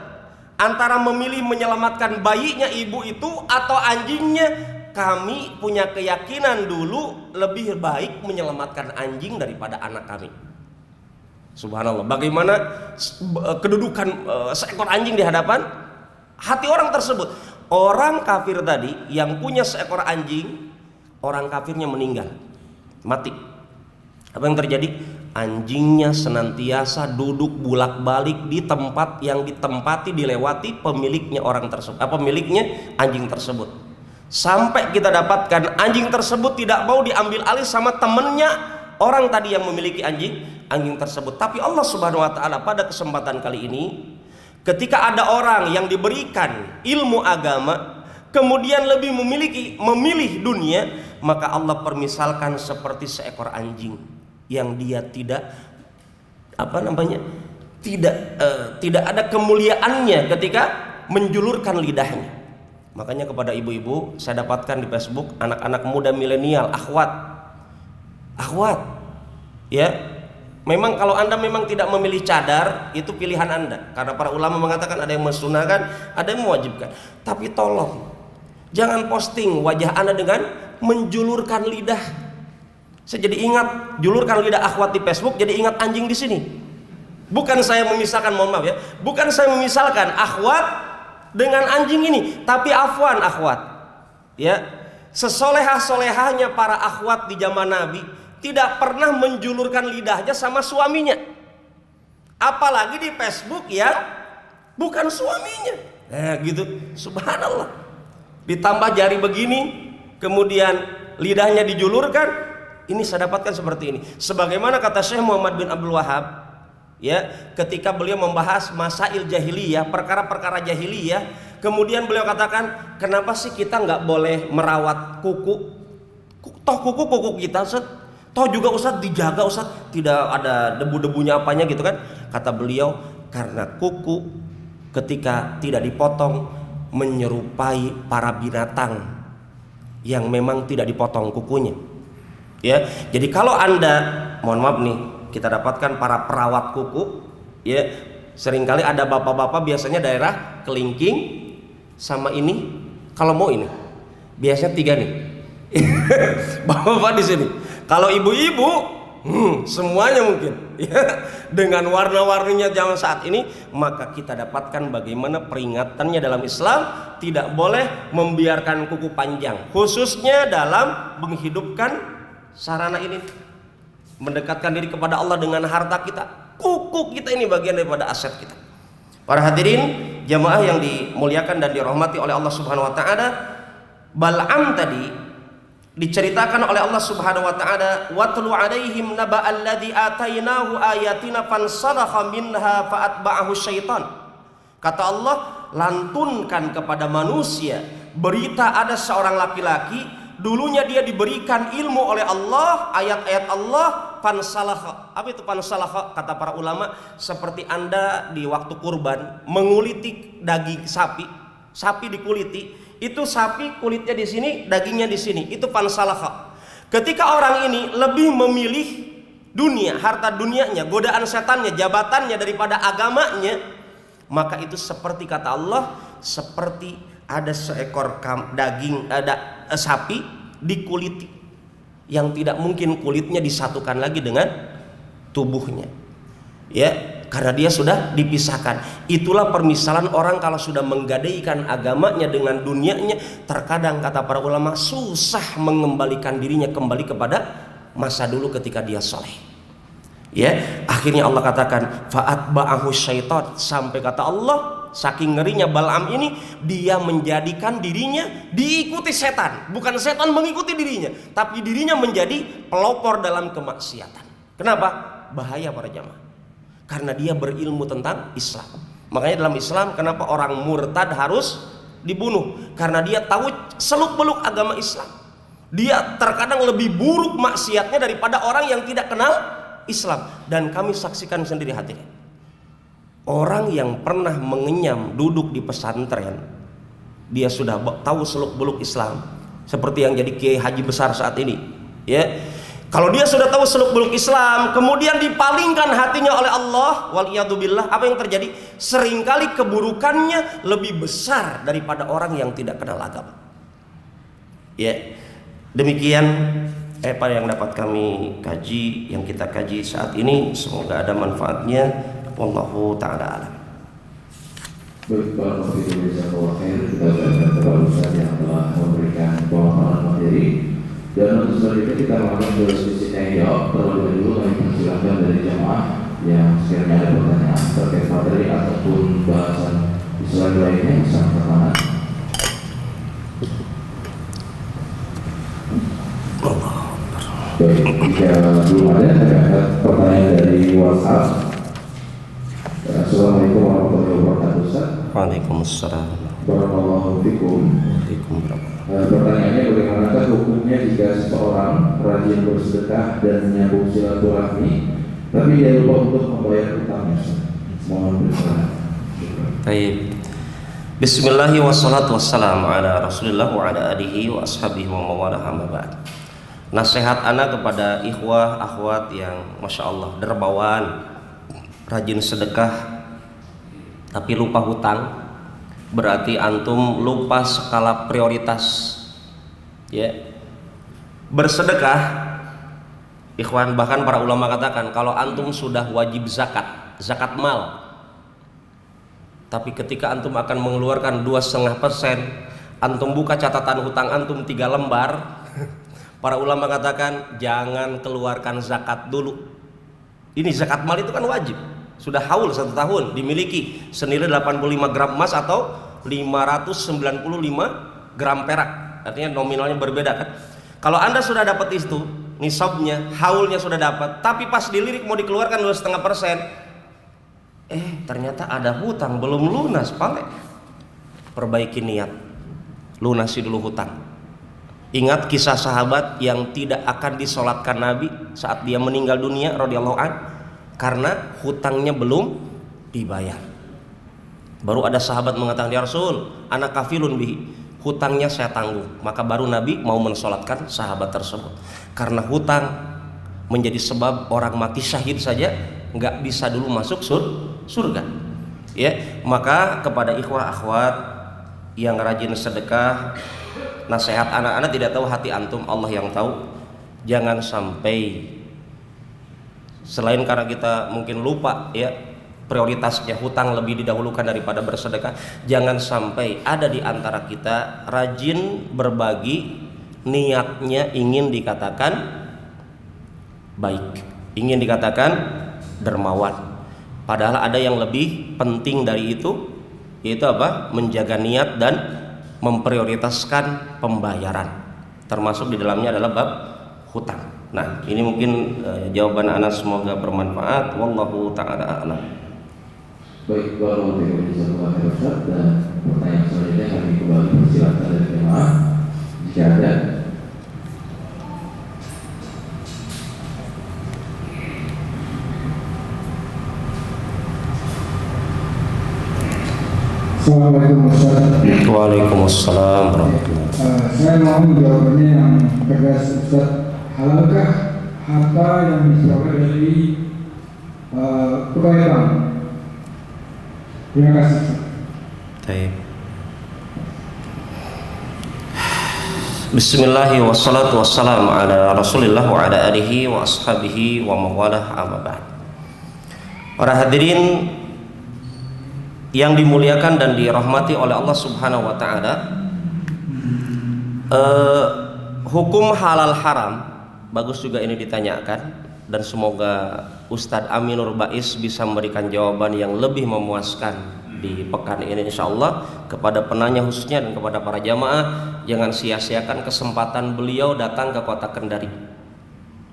antara memilih menyelamatkan bayinya ibu itu atau anjingnya, kami punya keyakinan dulu lebih baik menyelamatkan anjing daripada anak kami. Subhanallah, bagaimana kedudukan seekor anjing di hadapan hati orang tersebut. Orang kafir tadi yang punya seekor anjing, orang kafirnya meninggal, mati. Apa yang terjadi? Anjingnya senantiasa duduk bolak-balik di tempat yang ditempati, dilewati pemiliknya orang tersebut, pemiliknya anjing tersebut. Sampai kita dapatkan anjing tersebut tidak mau diambil alih sama temennya orang tadi yang memiliki anjing tersebut. Tapi Allah Subhanahu wa taala pada kesempatan kali ini, ketika ada orang yang diberikan ilmu agama kemudian lebih memilih dunia, maka Allah permisalkan seperti seekor anjing yang dia tidak tidak ada kemuliaannya ketika menjulurkan lidahnya. Makanya kepada ibu-ibu saya dapatkan di Facebook, anak-anak muda milenial, akhwat, ya, memang kalau Anda memang tidak memilih cadar, itu pilihan Anda, karena para ulama mengatakan ada yang mensunahkan, ada yang mewajibkan. Tapi tolong jangan posting wajah Anda dengan menjulurkan lidah. Saya jadi ingat julurkan lidah akhwat di Facebook, jadi ingat anjing di sini. Bukan saya memisahkan, mohon maaf ya, bukan saya memisahkan akhwat dengan anjing ini, tapi afwan akhwat, ya, sesolehah-solehahnya para akhwat di zaman Nabi tidak pernah menjulurkan lidahnya sama suaminya, apalagi di Facebook ya bukan suaminya. Gitu, subhanallah. Ditambah jari begini, kemudian lidahnya dijulurkan. Ini saya dapatkan seperti ini. Sebagaimana kata Syekh Muhammad bin Abdul Wahab, ya, ketika beliau membahas masail jahiliyah, perkara-perkara jahiliyah, kemudian beliau katakan, kenapa sih kita nggak boleh merawat kuku? Toh kuku kita, Ustaz, toh juga Ustaz dijaga, Ustaz, tidak ada debu-debunya apanya gitu kan? Kata beliau, karena kuku ketika tidak dipotong menyerupai para binatang yang memang tidak dipotong kukunya. Ya, jadi kalau Anda, mohon maaf nih, kita dapatkan para perawat kuku, ya, seringkali ada bapak-bapak biasanya daerah kelingking sama ini, kalau mau ini biasanya 3 nih. Bapak-bapak di sini Kalau ibu-ibu, semuanya mungkin ya, dengan warna-warninya zaman saat ini. Maka kita dapatkan bagaimana peringatannya dalam Islam, tidak boleh membiarkan kuku panjang, khususnya dalam menghidupkan sarana ini, mendekatkan diri kepada Allah dengan harta kita. Kuku kita ini bagian daripada aset kita. Para hadirin jamaah yang dimuliakan dan dirahmati oleh Allah Subhanahu wa taala, Bal'am tadi diceritakan oleh Allah Subhanahu wa taala, watlu alaihim naba'al ladzi atainahu ayatina fansalakha minha fa'atba'ahu syaitan. Kata Allah, lantunkan kepada manusia berita ada seorang laki-laki, dulunya dia diberikan ilmu oleh Allah, ayat-ayat Allah, fansalakha. Apa itu fansalakha? Kata para ulama, seperti Anda di waktu kurban menguliti daging sapi, sapi dikuliti, itu sapi kulitnya di sini, dagingnya di sini, itu fansalakha. Ketika orang ini lebih memilih dunia, harta dunianya, godaan setannya, jabatannya daripada agamanya, maka itu seperti kata Allah, seperti ada seekor daging, ada sapi dikuliti, yang tidak mungkin kulitnya disatukan lagi dengan tubuhnya, ya, karena dia sudah dipisahkan. Itulah permisalan orang kalau sudah menggadaikan agamanya dengan dunianya, terkadang kata para ulama susah mengembalikan dirinya kembali kepada masa dulu ketika dia soleh. Ya, akhirnya Allah katakan fa'atba'ahu syaitan, sampai kata Allah saking ngerinya Bal'am ini, dia menjadikan dirinya diikuti setan. Bukan setan mengikuti dirinya, tapi dirinya menjadi pelopor dalam kemaksiatan. Kenapa? Bahaya para jamaah. Karena dia berilmu tentang Islam. Makanya dalam Islam kenapa orang murtad harus dibunuh? Karena dia tahu seluk-beluk agama Islam. Dia terkadang lebih buruk maksiatnya daripada orang yang tidak kenal Islam. Dan kami saksikan sendiri hatinya. Orang yang pernah mengenyam duduk di pesantren, dia sudah tahu seluk-beluk Islam, seperti yang jadi kiai haji besar saat ini, ya. Kalau dia sudah tahu seluk-beluk Islam, kemudian dipalingkan hatinya oleh Allah, waliyadzubillah, apa yang terjadi? Seringkali keburukannya lebih besar daripada orang yang tidak kenal agama. Ya, demikian apa yang dapat kami kaji, yang kita kaji saat ini. Semoga ada manfaatnya. Wallahu ta'ala alam. Baik, Bapak Ibu Jazakallah khair. Kita ucapkan kepada Ustaz yang telah memberikan pemaparan materi. Dan untuk selanjutnya kita melakukan diskusi tanya jawab. Terlebih dahulu kami persilakan dari jamaah yang sekiranya ada pertanyaan terkait materi ataupun bahasan Islam lainnya, bisa pertanyaan. Baik, jika belum ada, saya angkat pertanyaan dari WhatsApp. Assalamualaikum warahmatullahi wabarakatuh, Ustaz. Waalaikumsalam. Barakallahu fikum. Pertanyaannya, bagaimanakah hukumnya jika seseorang rajin bersedekah dan menyambung silaturahmi, tapi dia lupa untuk membayar utangnya? Mohon bersalah. Baik. Bismillahirrahmanirrahim, wassalatu wassalamu ala Rasulillah wa ala alihi wa ashabihi wa mawalah, amma ba'd. Nasihat ana kepada ikhwah akhwat yang masya Allah dermawan, rajin sedekah tapi lupa hutang, berarti antum lupa skala prioritas, ya. Bersedekah, ikhwan, bahkan para ulama katakan kalau antum sudah wajib zakat mal, tapi ketika antum akan mengeluarkan 2,5%, antum buka catatan hutang antum 3 lembar, para ulama katakan jangan keluarkan zakat dulu. Ini zakat mal itu kan wajib, sudah haul 1 tahun, dimiliki senilai 85 gram emas atau 595 gram perak, artinya nominalnya berbeda kan. Kalau anda sudah dapat itu nisabnya, haulnya sudah dapat, tapi pas dilirik mau dikeluarkan 2,5%, ternyata ada hutang belum lunas, perbaiki niat, lunasi dulu hutang. Ingat kisah sahabat yang tidak akan disolatkan Nabi saat dia meninggal dunia radhiyallahu an, karena hutangnya belum dibayar. Baru ada sahabat mengatakan, ya Rasul, anak kafilun bihi, hutangnya saya tanggung. Maka baru Nabi mau mensolatkan sahabat tersebut. Karena hutang menjadi sebab orang mati syahid saja nggak bisa dulu masuk surga. Ya, maka kepada ikhwah akhwat yang rajin sedekah, nasihat anak-anak, tidak tahu hati antum, Allah yang tahu. jangan sampai selain karena kita mungkin lupa ya prioritasnya hutang lebih didahulukan daripada bersedekah, jangan sampai ada di antara kita rajin berbagi, niatnya ingin dikatakan baik, ingin dikatakan dermawan, padahal ada yang lebih penting dari itu, yaitu apa? Menjaga niat dan memprioritaskan pembayaran, termasuk di dalamnya adalah bab hutang. Nah, ini mungkin jawaban Ana, semoga bermanfaat. Wallahu ta'ala a'lam. Baik, warahmatullahi wabarakatuh. Dan pertanyaan selanjutnya kami kembali persilakan dari jemaah jika ada. Assalamualaikum Ustaz. Waalaikumsalam warahmatullahi wabarakatuh. Saya mohon jawabannya yang tegas Ustaz. Halalkah harta yang diperoleh dari pegawai bank? Terima kasih Ustaz. Baik. Bismillahirrahmanirrahim, wassalatu wassalamu ala Rasulillah wa ala alihi wa ashabihi wa mawalah, amma ba'd. Para hadirin yang dimuliakan dan dirahmati oleh Allah Subhanahu wa taala, hukum halal haram bagus juga ini ditanyakan, dan semoga Ustadz Aminur Bais bisa memberikan jawaban yang lebih memuaskan di pekan ini insyaallah kepada penanya khususnya dan kepada para jamaah. Jangan sia-siakan kesempatan beliau datang ke kota Kendari.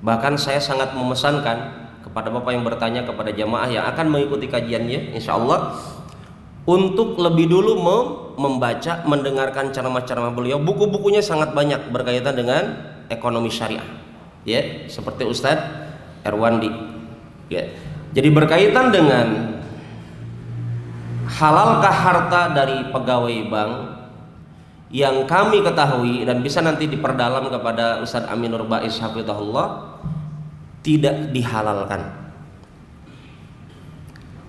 Bahkan saya sangat memesankan kepada Bapak yang bertanya, kepada jamaah yang akan mengikuti kajiannya insyaallah, untuk lebih dulu membaca, mendengarkan ceramah-ceramah beliau. Buku-bukunya sangat banyak berkaitan dengan ekonomi syariah, ya, seperti Ustadz Erwandi, ya. Jadi berkaitan dengan halalkah harta dari pegawai bank, yang kami ketahui dan bisa nanti diperdalam kepada Ustadz Aminur Bais hafizahullah, tidak dihalalkan,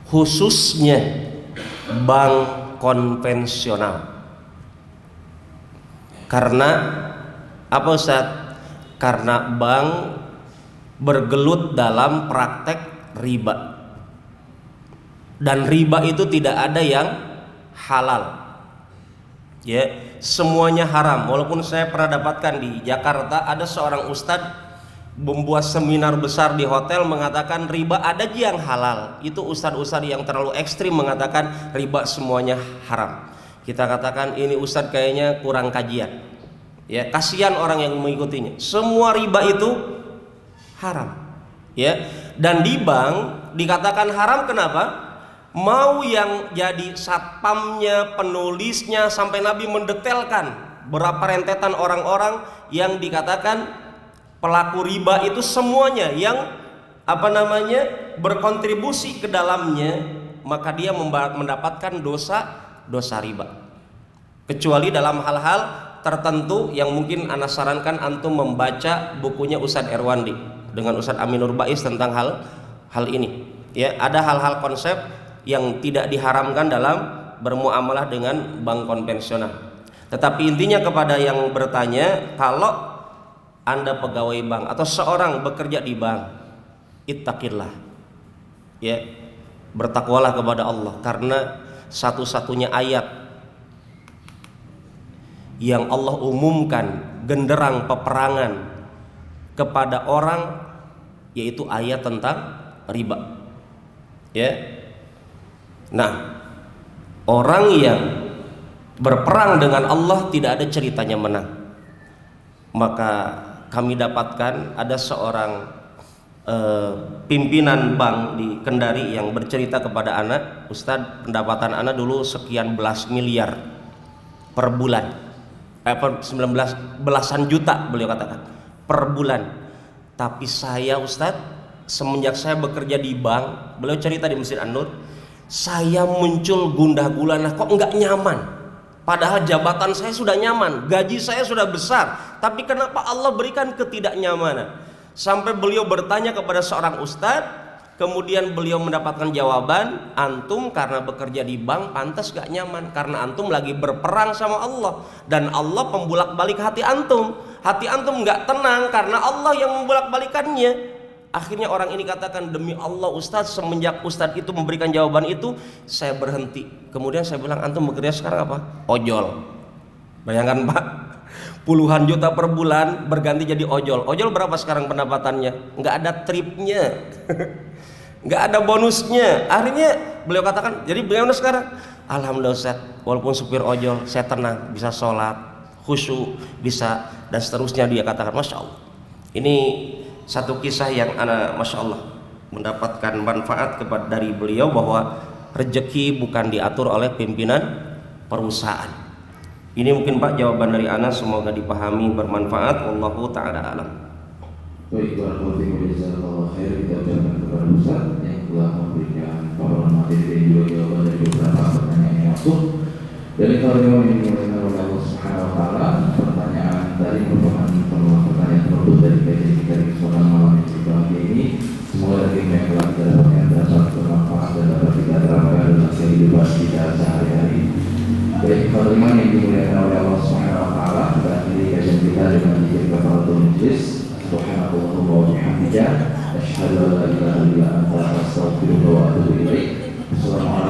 khususnya bank konvensional. Karena apa Ustaz? Karena bank bergelut dalam praktek riba, dan riba itu tidak ada yang halal, ya, semuanya haram. Walaupun saya pernah dapatkan di Jakarta ada seorang ustadz membuat seminar besar di hotel mengatakan riba ada aja yang halal. Itu ustadz-ustadz yang terlalu ekstrim mengatakan riba semuanya haram. Kita katakan ini ustadz kayaknya kurang kajian, ya, kasihan orang yang mengikutinya. Semua riba itu haram, ya. Dan di bank dikatakan haram kenapa? Mau yang jadi satpamnya, penulisnya, sampai Nabi mendetailkan berapa rentetan orang-orang yang dikatakan pelaku riba itu, semuanya yang berkontribusi ke dalamnya, maka dia mendapatkan dosa riba, kecuali dalam hal-hal tertentu yang mungkin ana sarankan antum membaca bukunya Ustadz Erwandi dengan Ustadz Aminur Bais tentang hal ini, ya. Ada hal-hal konsep yang tidak diharamkan dalam bermuamalah dengan bank konvensional. Tetapi intinya kepada yang bertanya, kalau Anda pegawai bank atau seorang bekerja di bank, ittaqillah, ya, bertakwalah kepada Allah, karena satu-satunya ayat yang Allah umumkan genderang peperangan kepada orang yaitu ayat tentang riba, ya. Nah, orang yang berperang dengan Allah tidak ada ceritanya menang. Maka kami dapatkan ada seorang pimpinan bank di Kendari yang bercerita kepada anak, Ustadz, pendapatan anak dulu sekian belas miliar per bulan, 19 belasan juta beliau katakan per bulan. Tapi saya Ustadz, semenjak saya bekerja di bank, beliau cerita di Masjid An-Nur, saya muncul gundah gulana, kok enggak nyaman, padahal jabatan saya sudah nyaman, gaji saya sudah besar, tapi kenapa Allah berikan ketidaknyamanan? Sampai beliau bertanya kepada seorang ustadz, kemudian beliau mendapatkan jawaban, antum karena bekerja di bank pantas gak nyaman, karena antum lagi berperang sama Allah, dan Allah pembulak balik hati antum. hati antum nggak tenang karena Allah yang membolak-balikannya. Akhirnya orang ini katakan, demi Allah Ustadz, semenjak Ustadz itu memberikan jawaban itu, saya berhenti. Kemudian saya bilang, antum bekerja sekarang apa? Ojol. Bayangkan Pak, puluhan juta per bulan berganti jadi ojol. Ojol berapa sekarang pendapatannya? Nggak ada tripnya, nggak ada bonusnya. Akhirnya beliau katakan, jadi bagaimana sekarang? Alhamdulillah Ustadz, walaupun supir ojol, saya tenang, bisa sholat, khusyuk, bisa, dan seterusnya. Dia katakan, Masya Allah. Ini satu kisah yang Masya Allah mendapatkan manfaat dari beliau, bahwa rezeki bukan diatur oleh pimpinan perusahaan. Ini mungkin Pak jawaban dari ana, semoga dipahami, bermanfaat. Wallahu ta'ala alam. Baik, barakallahu fiikum, jazakallahu khair. Kita ucapkan kepada Ustaz yang telah memberikan paparan materi dan juga jawaban dari beberapa pertanyaan yang masuk. Dan itu adalah yang dimuliakan oleh Allah Subhanahu wa taala. Pertanyaan dari merupakan pertanyaan produk dari kajian kita di kesempatan malam yang berbahagia ini. Semoga dari yang telah kita dapatkan dapat bermanfaat dan dapat kita terapkan dalam kehidupan kita sehari-hari. Baik, khadiman yang dimuliakan oleh Allah Subhanahu wa taala, kita akhiri kajian kita dengan zikir kafaratul majlis. Subhanallah wa bihamdihi, asyhadu an la ilaha illa anta, astaghfiruka wa atubu ilaik. Assalamualaikum